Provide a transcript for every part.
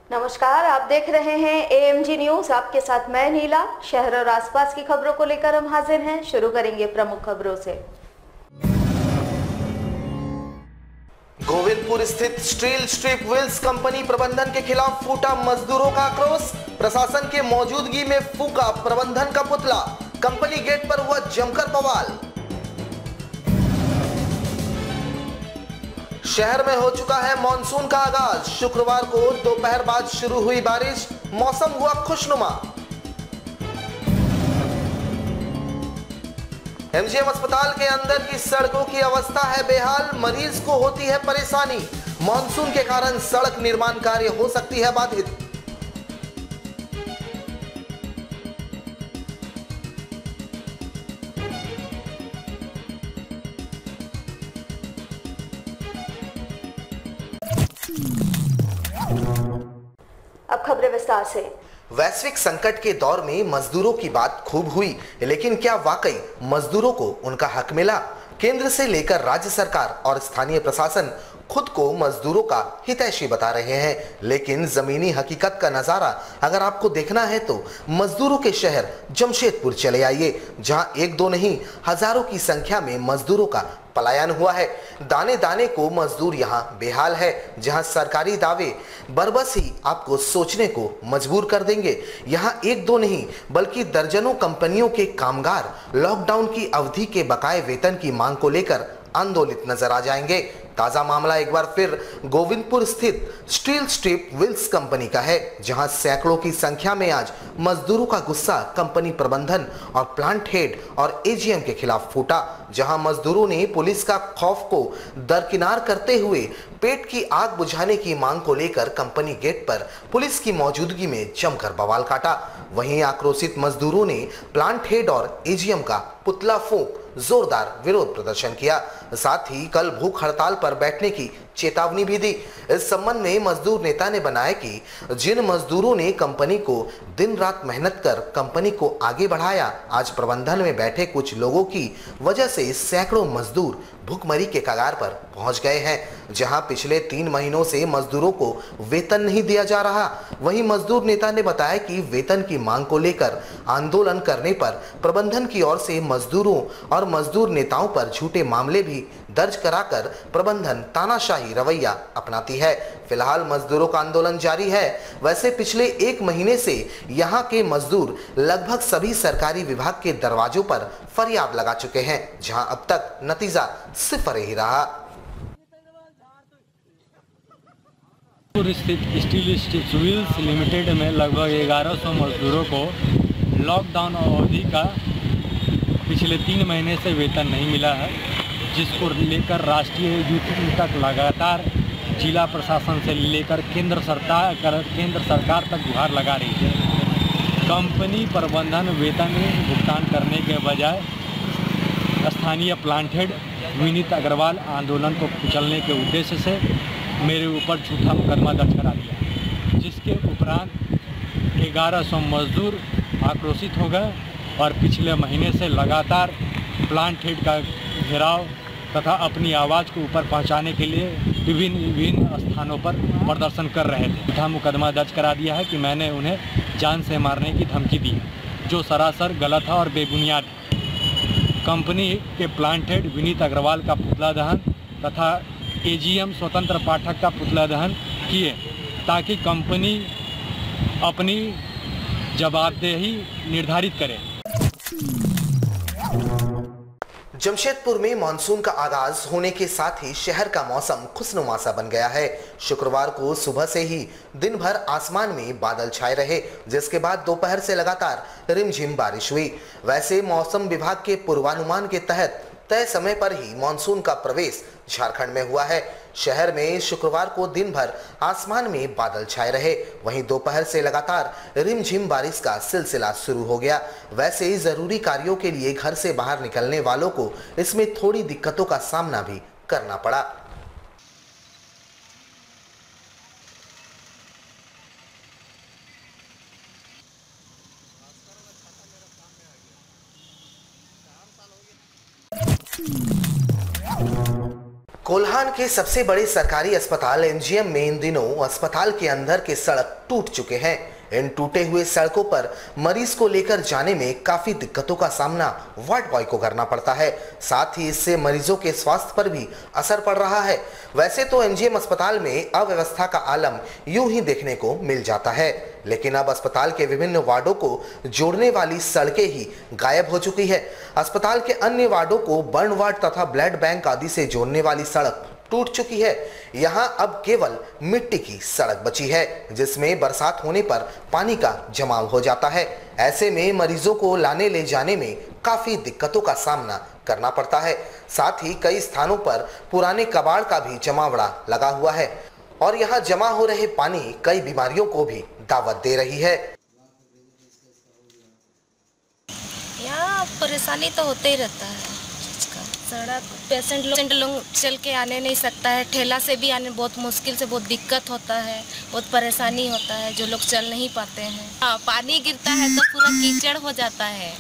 नमस्कार, आप देख रहे हैं AMG न्यूज। आपके साथ मैं नीला। शहर और आसपास की खबरों को लेकर हम हाजिर हैं। शुरू करेंगे प्रमुख खबरों से। गोविंदपुर स्थित स्टील स्ट्रिप व्हील्स कंपनी प्रबंधन के खिलाफ फूटा मजदूरों का आक्रोश। प्रशासन के मौजूदगी में फूका प्रबंधन का पुतला। कंपनी गेट पर हुआ जमकर बवाल। शहर में हो चुका है मानसून का आगाज। शुक्रवार को दोपहर बाद शुरू हुई बारिश, मौसम हुआ खुशनुमा। MGM अस्पताल के अंदर की सड़कों की अवस्था है बेहाल, मरीज को होती है परेशानी। मानसून के कारण सड़क निर्माण कार्य हो सकती है बाधित। अब खबरें विस्तार से। वैश्विक संकट के दौर में मजदूरों की बात खूब हुई, लेकिन क्या वाकई मजदूरों को उनका हक मिला? केंद्र से लेकर राज्य सरकार और स्थानीय प्रशासन खुद को मजदूरों का हितैषी बता रहे हैं, लेकिन जमीनी हकीकत का नजारा अगर आपको देखना है तो मजदूरों के शहर जमशेदपुर चले आइए, जहां एक दो नहीं हजारों की संख्या में मजदूरों का पलायन हुआ है। दाने दाने को मजदूर यहां बेहाल है, जहां सरकारी दावे बरबस ही आपको सोचने को मजबूर कर देंगे। यहां एक दो नहीं बल्कि दर्जनों कंपनियों के कामगार लॉकडाउन की अवधि के बकाये वेतन की मांग को लेकर आंदोलित नजर आ जाएंगे। ताजा मामला एक बार फिर गोविंदपुर स्थित स्टील स्ट्रिप व्हील्स कंपनी का है, जहां सैकड़ों की संख्या में आज मजदूरों का गुस्सा कंपनी प्रबंधन और प्लांट हेड और AGM के खिलाफ फूटा, जहां मजदूरों ने पुलिस का खौफ को दरकिनार करते हुए पेट की आग बुझाने की मांग को लेकर कंपनी गेट पर पुलिस की मौजूदगी में जमकर बवाल काटा। वहीं आक्रोशित मजदूरों ने प्लांट हेड और AGM का पुतला फूंक जोरदार विरोध प्रदर्शन किया। साथ ही कल भूख हड़ताल पर बैठने की चेतावनी भी दी। इस संबंध में मजदूर नेता ने बनाया कि जिन मजदूरों ने कंपनी को दिन रात मेहनत कर कंपनी को आगे बढ़ाया, आज प्रबंधन में बैठे कुछ लोगों की वजह से सैकड़ों मजदूर भूखमरी के कगार पर पहुंच गए हैं। जहां पिछले 3 महीनों से मजदूरों को वेतन नहीं दिया जा रहा, वहीं मजदूर नेता ने बताया कि वेतन की मांग को लेकर आंदोलन करने पर प्रबंधन की ओर से मजदूरों और मजदूर नेताओं पर झूठे मामले भी दर्ज कराकर प्रबंधन तानाशाही रवैया अपनाती है। फिलहाल मजदूरों का आंदोलन जारी है। वैसे पिछले 1 महीने से यहां के मजदूर लगभग सभी सरकारी विभाग के दरवाजों पर फरियाद लगा चुके हैं, जहां अब तक नतीजा सिफर ही रहा। स्टील स्ट्रिप व्हील्स लिमिटेड में लगभग 1100 मजदूरों को लॉकडाउन अवधि का पिछले 3 महीने से वेतन नहीं मिला है, जिसको लेकर राष्ट्रीय यूथ तक लगातार जिला प्रशासन से लेकर केंद्र सरकार तक गुहार लगा रही है। कंपनी प्रबंधन वेतन भुगतान करने के बजाय स्थानीय प्लांट हेड विनीत अग्रवाल आंदोलन को कुचलने के उद्देश्य से मेरे ऊपर झूठा मुकदमा दर्ज करा दिया, जिसके उपरांत 1100 मजदूर आक्रोशित हो गए और पिछले महीने से लगातार प्लांट हेड का घेराव तथा अपनी आवाज़ को ऊपर पहुंचाने के लिए विभिन्न स्थानों पर प्रदर्शन कर रहे थे। झूठा मुकदमा दर्ज करा दिया है कि मैंने उन्हें जान से मारने की धमकी दी, जो सरासर गलत है और बेबुनियाद है। कंपनी के प्लांट हेड विनीत अग्रवाल का पुतला दहन तथा AGM स्वतंत्र पाठक का पुतला दहन किए, ताकि कंपनी अपनी जवाबदेही निर्धारित करे। जमशेदपुर में मानसून का आगाज होने के साथ ही शहर का मौसम खुशनुमा सा बन गया है। शुक्रवार को सुबह से ही दिन भर आसमान में बादल छाए रहे, जिसके बाद दोपहर से लगातार रिमझिम बारिश हुई। वैसे मौसम विभाग के पूर्वानुमान के तहत तय समय पर ही मानसून का प्रवेश झारखंड में हुआ है। शहर में शुक्रवार को दिन भर आसमान में बादल छाए रहे, वहीं दोपहर से लगातार रिमझिम बारिश का सिलसिला शुरू हो गया। वैसे जरूरी कार्यों के लिए घर से बाहर निकलने वालों को इसमें थोड़ी दिक्कतों का सामना भी करना पड़ा। कोल्हान के सबसे बड़े सरकारी अस्पताल एमजीएम में इन दिनों अस्पताल के अंदर के सड़क टूट चुके हैं। इन टूटे हुए सड़कों पर मरीज को लेकर जाने में काफी दिक्कतों का सामना वार्ड बॉय को करना पड़ता है। साथ ही इससे मरीजों के स्वास्थ्य पर भी असर पड़ रहा है। वैसे तो एमजीएम अस्पताल में अव्यवस्था का आलम यूं ही देखने को मिल जाता है, लेकिन अब अस्पताल के विभिन्न वार्डों को जोड़ने वाली सड़कें ही गायब हो चुकी है। अस्पताल के अन्य वार्डों को बर्न वार्ड तथा ब्लड बैंक आदि से जोड़ने वाली सड़क टूट चुकी है। यहाँ अब केवल मिट्टी की सड़क बची है, जिसमें बरसात होने पर पानी का जमाव हो जाता है। ऐसे में मरीजों को लाने ले जाने में काफी दिक्कतों का सामना करना पड़ता है। साथ ही कई स्थानों पर पुराने कबाड़ का भी जमावड़ा लगा हुआ है और यहाँ जमा हो रहे पानी कई बीमारियों को भी दावत दे रही है। यहाँ परेशानी तो होते ही रहता है। सड़क पेशेंट लोग चल के आने नहीं सकता है, ठेला से भी आने बहुत मुश्किल से, बहुत दिक्कत होता है, बहुत परेशानी होता है, जो लोग चल नहीं पाते हैं। हाँ, पानी गिरता है तो पूरा कीचड़ हो जाता है,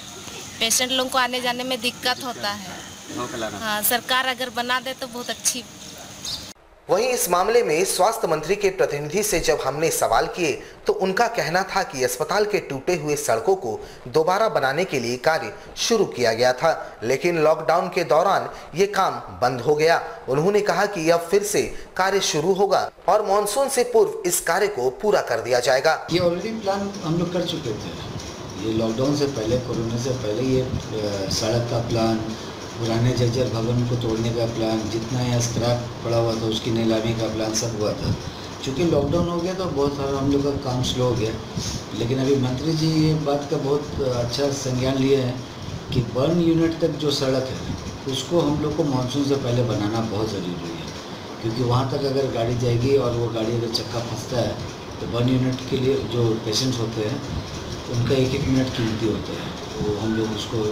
पेशेंट लोग को आने जाने में दिक्कत होता है। हाँ, सरकार अगर बना दे तो बहुत अच्छी। वहीं इस मामले में स्वास्थ्य मंत्री के प्रतिनिधि से जब हमने सवाल किए तो उनका कहना था कि अस्पताल के टूटे हुए सड़कों को दोबारा बनाने के लिए कार्य शुरू किया गया था, लेकिन लॉकडाउन के दौरान ये काम बंद हो गया। उन्होंने कहा कि अब फिर से कार्य शुरू होगा और मानसून से पूर्व इस कार्य को पूरा कर दिया जाएगा। ये ऑलरेडी प्लान हम लोग कर चुके थे। ये लॉकडाउन से पहले, कोरोना से पहले ये सड़क का प्लान, पुराने जर्जर भवन को तोड़ने का प्लान, जितना यहाँ स्क्रैप पड़ा हुआ था उसकी नीलामी का प्लान सब हुआ था। चूँकि लॉकडाउन हो गया तो बहुत सारा हम लोग का काम स्लो हो गया, लेकिन अभी मंत्री जी ये बात का बहुत अच्छा संज्ञान लिए हैं कि बर्न यूनिट तक जो सड़क है उसको हम लोग को मानसून से पहले बनाना बहुत ज़रूरी है, क्योंकि वहाँ तक अगर गाड़ी जाएगी और वो गाड़ी अगर चक्का फंसता है तो बर्न यूनिट के लिए जो पेशेंट्स होते हैं उनका एक मिनट कीमती होता है, तो हम लोग उसको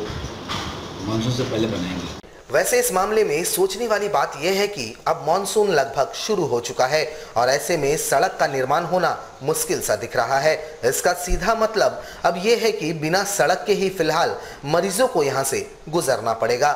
मानसून से पहले बनाएंगे। वैसे इस मामले में सोचने वाली बात यह है कि अब मानसून लगभग शुरू हो चुका है और ऐसे में सड़क का निर्माण होना मुश्किल सा दिख रहा है। इसका सीधा मतलब अब यह है कि बिना सड़क के ही फिलहाल मरीजों को यहां से गुजरना पड़ेगा।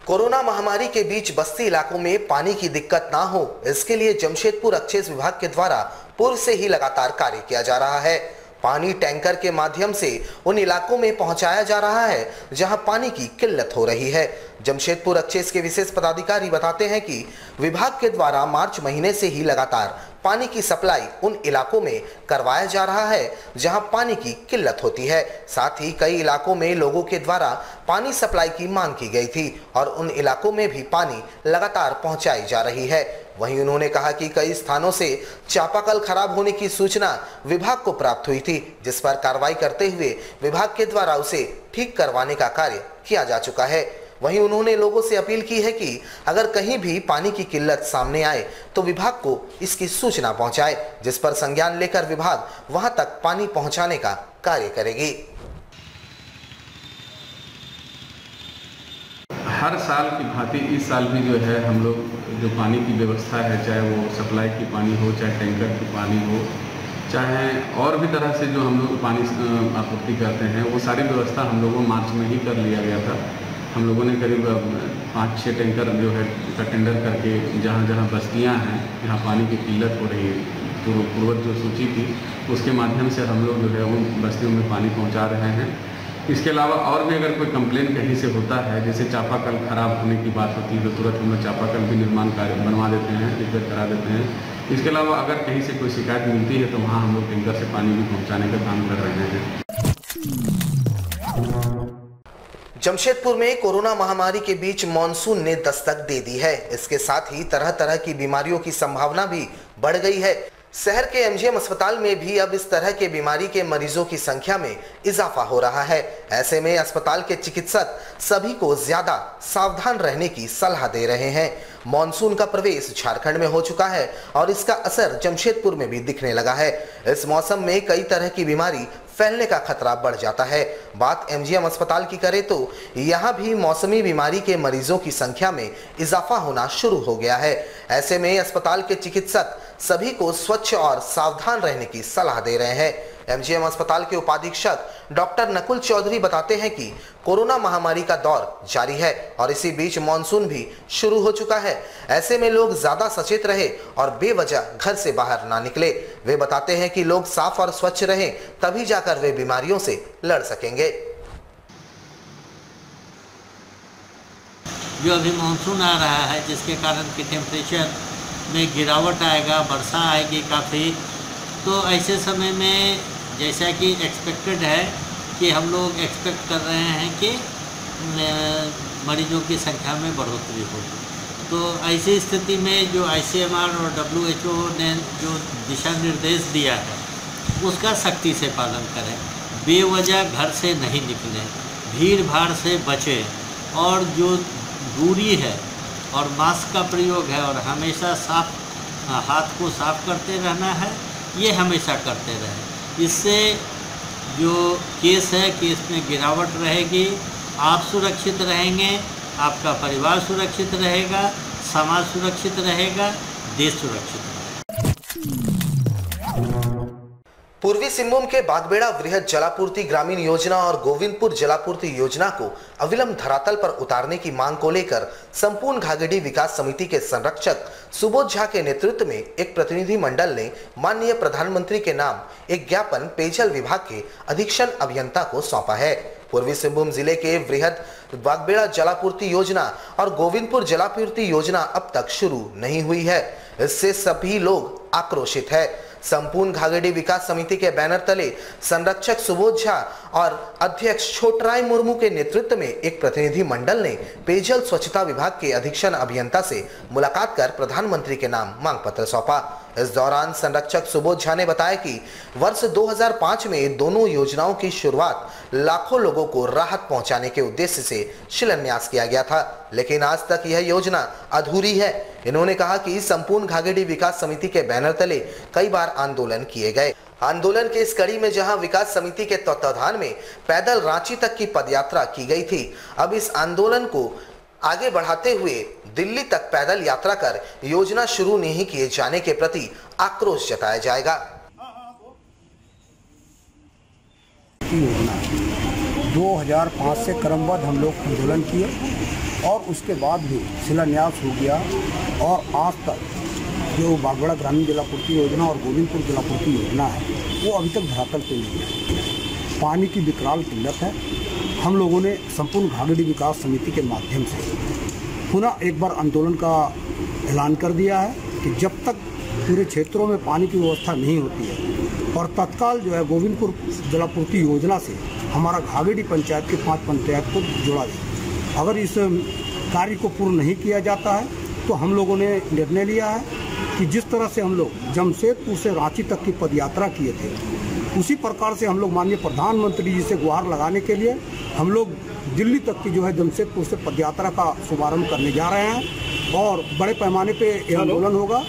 कोरोना महामारी के बीच बस्ती इलाकों में पानी की दिक्कत ना हो, इसके लिए जमशेदपुर एक्साइज विभाग के द्वारा पूर्व से ही लगातार कार्य किया जा रहा है। पानी टैंकर के माध्यम से उन इलाकों में पहुंचाया जा रहा है जहां पानी की किल्लत हो रही है। जमशेदपुर एक्साइज के विशेष पदाधिकारी बताते हैं कि विभाग के द्वारा मार्च महीने से ही लगातार पानी की सप्लाई उन इलाकों में करवाया जा रहा है जहां पानी की किल्लत होती है। साथ ही कई इलाकों में लोगों के द्वारा पानी सप्लाई की मांग की गई थी और उन इलाकों में भी पानी लगातार पहुंचाई जा रही है। वहीं उन्होंने कहा कि कई स्थानों से चापाकल खराब होने की सूचना विभाग को प्राप्त हुई थी, जिस पर कार्रवाई करते हुए विभाग के द्वारा उसे ठीक करवाने का कार्य किया जा चुका है। वहीं उन्होंने लोगों से अपील की है कि अगर कहीं भी पानी की किल्लत सामने आए तो विभाग को इसकी सूचना पहुंचाए, जिस पर संज्ञान लेकर विभाग वहां तक पानी पहुंचाने का कार्य करेगी। हर साल की भांति इस साल भी जो है हम लोग जो पानी की व्यवस्था है, चाहे वो सप्लाई की पानी हो, चाहे टैंकर की पानी हो, चाहे और भी तरह से जो हम लोग पानी आपूर्ति करते हैं, वो सारी व्यवस्था हम लोगों मार्च में ही कर लिया गया था। हम लोगों ने करीब 5-6 टैंकर जो है का टेंडर करके जहाँ जहाँ बस्तियाँ हैं जहाँ पानी की किल्लत हो रही है, पूर्वज जो सूची थी उसके माध्यम से हम लोग जो है उन बस्तियों में पानी पहुँचा रहे हैं। इसके अलावा और भी अगर कोई कंप्लेन कहीं से होता है, जैसे चापाकल खराब होने की बात होती है तो तुरंत हम लोग चापाकल भी निर्माण कार्य बनवा देते हैं, रिपेयर करा देते हैं। इसके अलावा अगर कहीं से कोई शिकायत मिलती है तो वहाँ हम लोग टैंकर से पानी भी पहुँचाने का काम कर रहे हैं। जमशेदपुर में कोरोना महामारी के बीच मानसून ने दस्तक दे दी है। इसके साथ ही तरह तरह की बीमारियों की संभावना भी बढ़ गई है। शहर के एमजीएम अस्पताल में भी अब इस तरह के बीमारी के मरीजों की संख्या में इजाफा हो रहा है। ऐसे में अस्पताल के चिकित्सक सभी को ज्यादा सावधान रहने की सलाह दे रहे हैं। मानसून का प्रवेश झारखंड में हो चुका है और इसका असर जमशेदपुर में भी दिखने लगा है। इस मौसम में कई तरह की बीमारी फैलने का खतरा बढ़ जाता है। बात एमजीएम अस्पताल की करें तो यहाँ भी मौसमी बीमारी के मरीजों की संख्या में इजाफा होना शुरू हो गया है। ऐसे में अस्पताल के चिकित्सक सभी को स्वच्छ और सावधान रहने की सलाह दे रहे हैं। एमजीएम अस्पताल के उपाधीक्षक डॉक्टर नकुल चौधरी बताते हैं कि कोरोना महामारी का दौर जारी है और इसी बीच मॉनसून भी शुरू हो चुका है। ऐसे में लोग ज्यादा सचेत रहे और बेवजह घर से बाहर ना निकले। वे बताते हैं कि लोग साफ और स्वच्छ रहें, तभी जाकर वे बीमारियों से लड़ सकेंगे। जो अभी मानसून आ रहा है, जिसके कारण कि टेम्परेचर में गिरावट आएगा, वर्षा आएगी काफ़ी, तो ऐसे समय में जैसा कि एक्सपेक्टेड है कि हम लोग एक्सपेक्ट कर रहे हैं कि मरीजों की संख्या में बढ़ोतरी होगी। तो ऐसी स्थिति में जो ICMR और WHO ने जो दिशा निर्देश दिया है उसका सख्ती से पालन करें, बेवजह घर से नहीं निकलें, भीड़ भाड़ से बचें और जो दूरी है और मास्क का प्रयोग है और हमेशा हाथ को साफ करते रहना है, ये हमेशा करते रहें। इससे जो केस है, केस में गिरावट रहेगी, आप सुरक्षित रहेंगे, आपका परिवार सुरक्षित रहेगा, समाज सुरक्षित रहेगा, देश सुरक्षित रहेगा। पूर्वी सिंहभूम के बागबेड़ा वृहद जलापूर्ति ग्रामीण योजना और गोविंदपुर जलापूर्ति योजना को अविलंब धरातल पर उतारने की मांग को लेकर संपूर्ण घाघेड़ी विकास समिति के संरक्षक सुबोध झा के नेतृत्व में एक प्रतिनिधि मंडल ने माननीय प्रधानमंत्री के नाम एक ज्ञापन पेयजल विभाग के अधीक्षण अभियंता को सौंपा है। पूर्वी सिंहभूम जिले के वृहद बागबेड़ा जलापूर्ति योजना और गोविंदपुर जलापूर्ति योजना अब तक शुरू नहीं हुई है। इससे सभी लोग आक्रोशित है। संपूर्ण घाघेड़ी विकास समिति के बैनर तले संरक्षक सुबोध झा और अध्यक्ष छोटराय मुर्मू के नेतृत्व में एक प्रतिनिधि मंडल ने पेयजल स्वच्छता विभाग के अधीक्षण अभियंता से मुलाकात कर प्रधानमंत्री के नाम मांग पत्र सौंपा। इस दौरान संरक्षक सुबोध झा ने बताया कि वर्ष 2005 में दोनों योजनाओं की शुरुआत लाखों लोगों को राहत पहुंचाने के उद्देश्य से शिलान्यास किया गया था, लेकिन आज तक यह योजना अधूरी है। इन्होंने कहा कि संपूर्ण घाघेड़ी विकास समिति के बैनर तले कई बार आंदोलन किए गए। आंदोलन के इस कड़ी में जहां विकास समिति के तत्वाधान में पैदल रांची तक की पदयात्रा की गई थी, अब इस आंदोलन को आगे बढ़ाते हुए दिल्ली तक पैदल यात्रा कर योजना शुरू नहीं किए जाने के प्रति आक्रोश जताया जाएगा। योजना 2005 से क्रमबद्ध हम लोग आंदोलन किए और उसके बाद भी शिलान्यास हो गया और आज तक जो बागबेड़ा ग्रामीण जलापूर्ति योजना और गोविंदपुर जलापूर्ति योजना है वो अभी तक धरातल पे नहीं है। पानी की विकराल किल्लत है। हम लोगों ने संपूर्ण घाघेड़ी विकास समिति के माध्यम से पुनः एक बार आंदोलन का ऐलान कर दिया है कि जब तक पूरे क्षेत्रों में पानी की व्यवस्था नहीं होती है और तत्काल जो है गोविंदपुर जलापूर्ति योजना से हमारा घाघेड़ी पंचायत के 5 पंचायत को जोड़ा जाए। अगर इस कार्य को पूर्ण नहीं किया जाता है तो हम लोगों ने निर्णय लिया है कि जिस तरह से हम लोग जमशेदपुर से रांची तक की पदयात्रा किए थे, उसी प्रकार से हम लोग माननीय प्रधानमंत्री जी से गुहार लगाने के लिए हम लोग दिल्ली तक की जो है जमशेदपुर से पदयात्रा का शुभारंभ करने जा रहे हैं और बड़े पैमाने पे यह आंदोलन होगा।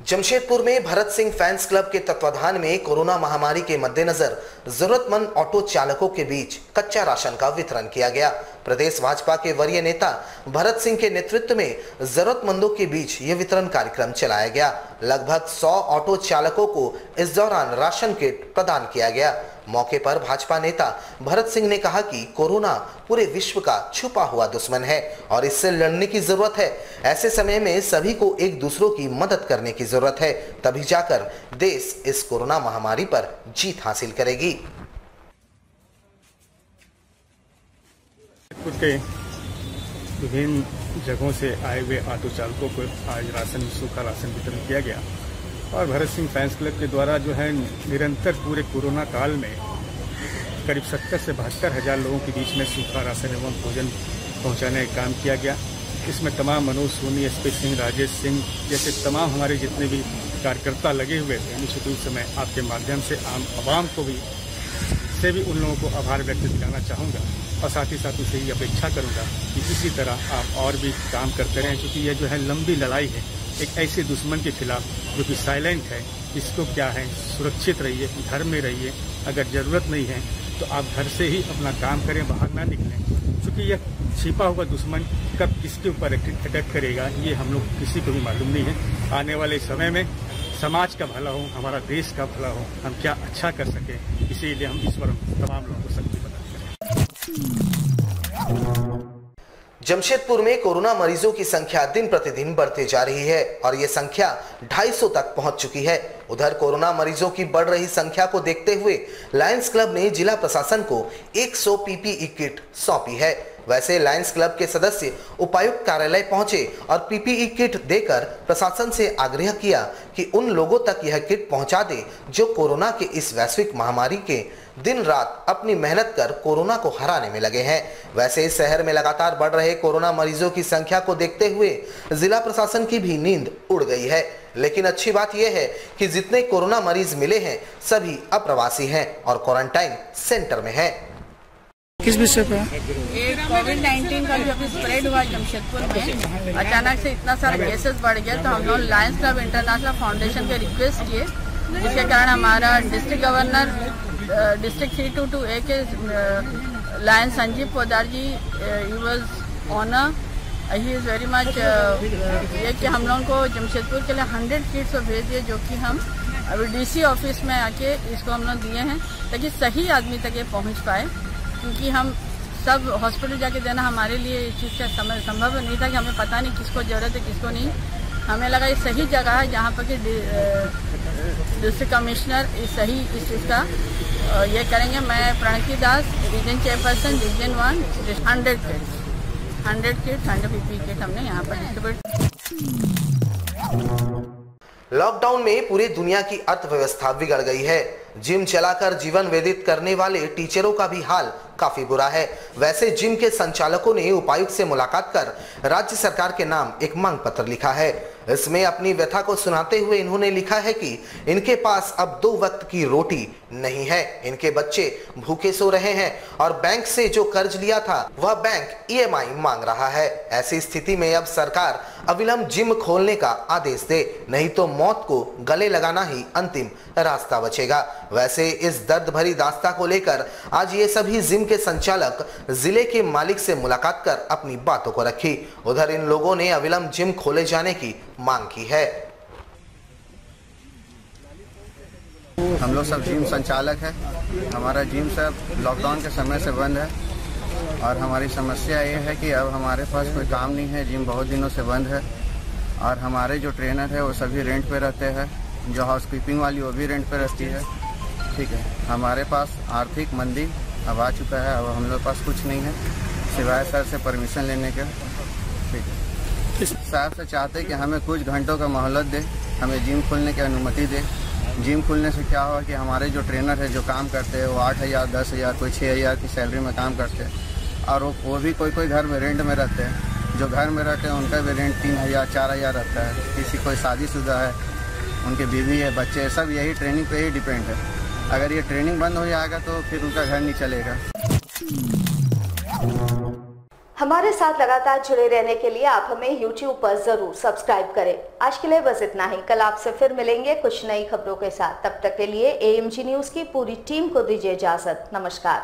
जमशेदपुर में भरत सिंह फैंस क्लब के तत्वाधान में कोरोना महामारी के मद्देनजर जरूरतमंद ऑटो चालकों के बीच कच्चा राशन का वितरण किया गया। प्रदेश भाजपा के वरीय नेता भरत सिंह के नेतृत्व में जरूरतमंदों के बीच यह वितरण कार्यक्रम चलाया गया। लगभग 100 ऑटो चालकों को इस दौरान राशन किट प्रदान किया गया। मौके पर भाजपा नेता भरत सिंह ने कहा कि कोरोना पूरे विश्व का छुपा हुआ दुश्मन है और इससे लड़ने की जरूरत है। ऐसे समय में सभी को एक दूसरों की मदद करने की जरूरत है, तभी जाकर देश इस कोरोना महामारी पर जीत हासिल करेगी। के विभिन्न जगहों से आए हुए ऑटो चालकों को आज राशन, सूखा राशन वितरण किया गया और भरत सिंह फैंस क्लब के द्वारा जो है निरंतर पूरे कोरोना काल में करीब 70 से 72 हज़ार लोगों के बीच में सूखा राशन एवं भोजन पहुंचाने का काम किया गया। इसमें तमाम मनोज सोनी, SP सिंह, राजेश सिंह जैसे तमाम हमारे जितने भी कार्यकर्ता लगे हुए थे। निश्चित रूप से मैं आपके माध्यम से आम आवाम को भी उन लोगों को आभार व्यक्त दिलाना चाहूँगा और साथ ही साथ उसे ये अपेक्षा करूँगा कि इसी तरह आप और भी काम करते रहें, क्योंकि यह जो है लंबी लड़ाई है एक ऐसे दुश्मन के खिलाफ जो कि साइलेंट है। इसको क्या है, सुरक्षित रहिए, घर में रहिए, अगर ज़रूरत नहीं है तो आप घर से ही अपना काम करें, बाहर ना निकलें, क्योंकि यह छिपा हुआ दुश्मन कब किसके ऊपर अटैक करेगा ये हम लोग किसी को भी मालूम नहीं है। आने वाले समय में समाज का भला हो, हमारा देश का भला हो, हम क्या अच्छा कर सकें, इसीलिए हम ईश्वर तमाम लोगों को शक्ति प्रदान करें। जमशेदपुर में कोरोना मरीजों की संख्या दिन प्रतिदिन बढ़ती जा रही है और ये संख्या 250 तक पहुंच चुकी है। उधर कोरोना मरीजों की बढ़ रही संख्या को देखते हुए लायंस क्लब ने जिला प्रशासन को 100 पीपीई किट सौंपी है। वैसे लायंस क्लब के सदस्य उपायुक्त कार्यालय पहुंचे और पीपीई किट देकर प्रशासन से आग्रह किया कि उन लोगों तक यह किट पहुंचा दे जो कोरोना के इस वैश्विक महामारी के दिन रात अपनी मेहनत कर कोरोना को हराने में लगे हैं। वैसे इस शहर में लगातार बढ़ रहे कोरोना मरीजों की संख्या को देखते हुए जिला प्रशासन की भी नींद उड़ गई है। लेकिन अच्छी बात यह है कि जितने कोरोना मरीज मिले हैं सभी अप्रवासी हैं और क्वारंटाइन सेंटर में हैं। किस विषय पे? ये कोविड-19 का जो अभी स्प्रेड हुआ जमशेदपुर में, अचानक से इतना सारा केसेस बढ़ गया, तो हम लोग लायंस क्लब इंटरनेशनल फाउंडेशन के रिक्वेस्ट किए, जिसके कारण हमारा डिस्ट्रिक्ट गवर्नर डिस्ट्रिक्ट 322A के Lions Sanjeev Podar ji, he was honour, he is very much ये कि हम लोगों को जमशेदपुर के लिए 100 किट्स भेज दिए, जो कि हम अभी DC ऑफिस में आके इसको हम लोग दिए हैं ताकि सही आदमी तक ये पहुँच पाए, क्योंकि हम सब हॉस्पिटल जाके देना हमारे लिए इस चीज़ का संभव नहीं था कि हमें पता नहीं किसको ज़रूरत है किसको नहीं। हमें लगा ये सही जगह है जहाँ पर कि डिस्ट्रिक्ट कमिश्नर सही इस चीज़ का ये करेंगे। मैं Pranati Das, region chairperson, region 1, 100 kits 100 PPE kit हमने यहाँ पर डिस्ट्रीब्यूट। लॉकडाउन में पूरी दुनिया की अर्थव्यवस्था बिगड़ गई है। जिम चलाकर जीवन व्यतीत करने वाले टीचरों का भी हाल काफी बुरा है। वैसे जिम के संचालकों ने उपायुक्त से मुलाकात कर राज्य सरकार के नाम एक मांग पत्र लिखा है। इसमें अपनी व्यथा को सुनाते हुए इन्होंने लिखा है कि इनके पास अब 2 वक्त की रोटी नहीं है, इनके बच्चे भूखे सो रहे हैं और बैंक से जो कर्ज लिया था वह बैंक EMI मांग रहा है। ऐसी स्थिति में अब सरकार अविलंब जिम खोलने का आदेश दे, नहीं तो मौत को गले लगाना ही अंतिम रास्ता बचेगा। वैसे इस दर्द भरी दास्ता को लेकर आज ये सभी जिम के संचालक जिले के मालिक से मुलाकात कर अपनी बातों को रखी। उधर इन लोगों ने अविलंब जिम खोले जाने की मांग की है। हम लोग सब जिम संचालक है, हमारा जिम सब लॉकडाउन के समय से बंद है और हमारी समस्या ये है कि अब हमारे पास कोई काम नहीं है, जिम बहुत दिनों से बंद है और हमारे जो ट्रेनर है वो सभी रेंट पे रहते हैं, जो हाउसकीपिंग वाली वो भी रेंट पे रहती है। ठीक है, हमारे पास आर्थिक मंदी अब आ चुका है, अब हम लोग पास कुछ नहीं है सिवाय सर से परमिशन लेने के। ठीक है, साहब से चाहते कि हमें कुछ घंटों का मोहलत दे, हमें जिम खोलने की अनुमति दे। जिम खुलने से क्या होगा कि हमारे जो ट्रेनर है जो काम करते हैं वो 8,000, 10,000, कोई 6,000 की सैलरी में काम करते हैं और वो भी कोई घर में रेंट में रहते हैं। जो घर में रहते हैं उनका भी रेंट 3,000, 4,000 रहता है। किसी कोई शादीशुदा है, उनके बीवी है, बच्चे है, सब यही ट्रेनिंग पे ही डिपेंड है। अगर ये ट्रेनिंग बंद हो जाएगा तो फिर उनका घर नहीं चलेगा। हमारे साथ लगातार जुड़े रहने के लिए आप हमें YouTube पर जरूर सब्सक्राइब करें। आज के लिए बस इतना ही। कल आपसे फिर मिलेंगे कुछ नई खबरों के साथ। तब तक के लिए AMG न्यूज की पूरी टीम को दीजिए इजाजत। नमस्कार।